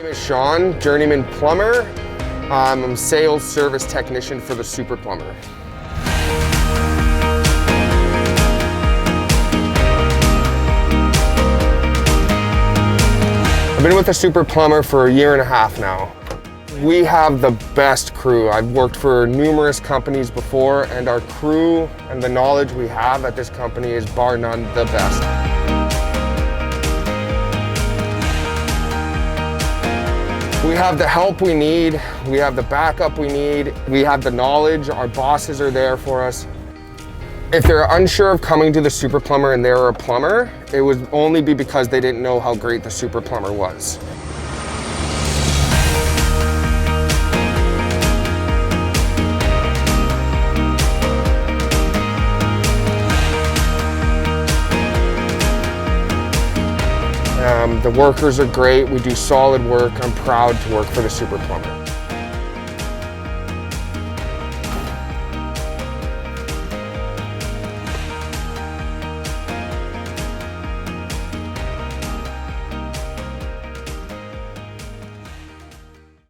My name is Shaun, journeyman plumber. I'm a sales service technician for the Super Plumber. I've been with the Super Plumber for a year and a half now. We have the best crew. I've worked for numerous companies before, and our crew and the knowledge we have at this company is bar none the best. We have the help we need, we have the backup we need, we have the knowledge, our bosses are there for us. If they're unsure of coming to the Super Plumber and they're a plumber, it would only be because they didn't know how great the Super Plumber was. The workers are great, we do solid work. I'm proud to work for the Super Plumber.